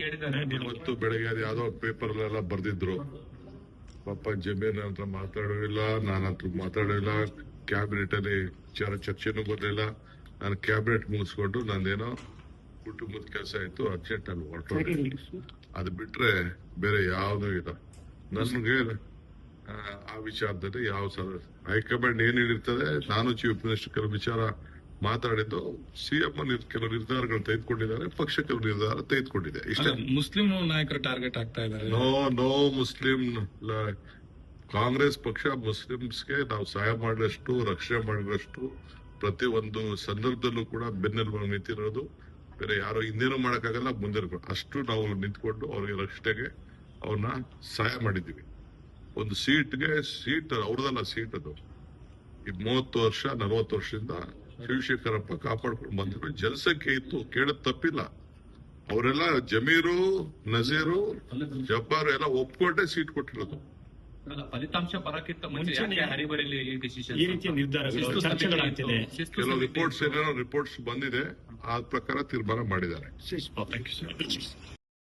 ಕೇಳಿದ್ದಾರೆ. ಇವತ್ತು ಬೆಳಗ್ಗೆ ಅದು ಯಾವ್ದೋ ಪೇಪರ್ ಎಲ್ಲ ಬರ್ದಿದ್ರು. ಪಾಪ ಜಮೀರ್ ಹತ್ರ ಮಾತಾಡೋದಿಲ್ಲ, ನಾನು ಹತ್ರ ಮಾತಾಡೋದಿಲ್ಲ, ಕ್ಯಾಬಿನೆಟ್ ಅಲ್ಲಿ ಚರ್ಚೆನೂ ಬರ್ಲಿಲ್ಲ. ನಾನು ಕ್ಯಾಬಿನೆಟ್ ಮುಗಿಸ್ಕೊಂಡು ನಂದೇನೋ ಕುಟುಂಬದ ಕೆಲಸ ಆಯ್ತು, ಅರ್ಜೆಂಟ್ ಅಲ್ಲಿ ಹೊರಟೋದೆ. ಅದು ಬಿಟ್ರೆ ಬೇರೆ ಯಾವ್ದು ಇಲ್ಲ ನನ್ಗೆ. ಆ ವಿಚಾರದಲ್ಲಿ ಯಾವ ಹೈಕಮಾಂಡ್ ಏನ್ ಹೇಳಿರ್ತದೆ, ನಾನು ಚೀಫ್ ಮಿನಿಸ್ಟರ್ ಕೆಲವು ವಿಚಾರ ಮಾತಾಡಿದ್ದು, ಸಿಎಂ ಕೆಲವು ನಿರ್ಧಾರಗಳು ತೆಗೆದುಕೊಂಡಿದ್ದಾರೆ, ಪಕ್ಷ ಕೆಲವು ನಿರ್ಧಾರ ತೆಗೆದುಕೊಂಡಿದೆ. ಇಷ್ಟೇ. ಮುಸ್ಲಿಂ ನಾಯಕರು ಟಾರ್ಗೆಟ್ ಆಗ್ತಾ ಇದ್ದಾರೆ. No Muslim. ಕಾಂಗ್ರೆಸ್ ಪಕ್ಷ ಮುಸ್ಲಿಮ್ಸ್ಗೆ ನಾವು ಸಹಾಯ ಮಾಡಿದಷ್ಟು, ರಕ್ಷಣೆ ಮಾಡಿದಷ್ಟು, ಪ್ರತಿ ಒಂದು ಸಂದರ್ಭದಲ್ಲೂ ಕೂಡ ಬೆನ್ನೆಲುಬು ನಿಂತಿರೋದು. ಬೇರೆ ಯಾರು ಹಿಂದೇನು ಮಾಡಕ್ಕಾಗಲ್ಲ, ಮುಂದೆ ಅಷ್ಟು ನಾವು ನಿಂತ್ಕೊಂಡು ಅವ್ರಿಗೆ ರಕ್ಷಣೆಗೆ ಅವ್ರನ್ನ ಸಹಾಯ ಮಾಡಿದೀವಿ. ಒಂದು ಸೀಟ್ ಅವ್ರದಲ್ಲ, ಸೀಟ್ ಅದು ಈ 30 ವರ್ಷ 40 ವರ್ಷದಿಂದ ಶಿವಶೇಖರಪ್ಪ ಕಾಪಾಡ್ಕೊಂಡು ಬಂದ್ರು. ಜನಸಂಖ್ಯೆ ಇತ್ತು, ಕೇಳದ್ ತಪ್ಪಿಲ್ಲ. ಅವರೆಲ್ಲ ಜಮೀರು, ನಜೀರು, ಜಬ್ಬಾರು ಎಲ್ಲ ಒಪ್ಕೊಂಡೇ ಸೀಟ್ ಕೊಟ್ಟಿರೋದು. ಫಲಿತಾಂಶ ಬರಕ್ಕಿಂತ ಮುಂಚೆ ಹರಿಬರಿಲಿ ಈ ರೀತಿಯ ನಿರ್ಧಾರಗಳು ಚರ್ಚೆಗಳಾಗ್ತಿದೆ. ಕೆಲವು ರಿಪೋರ್ಟ್ಸ್ ಬಂದಿದೆ, ಆ ಪ್ರಕಾರ ತೀರ್ಮಾನ ಮಾಡಿದ್ದಾರೆ.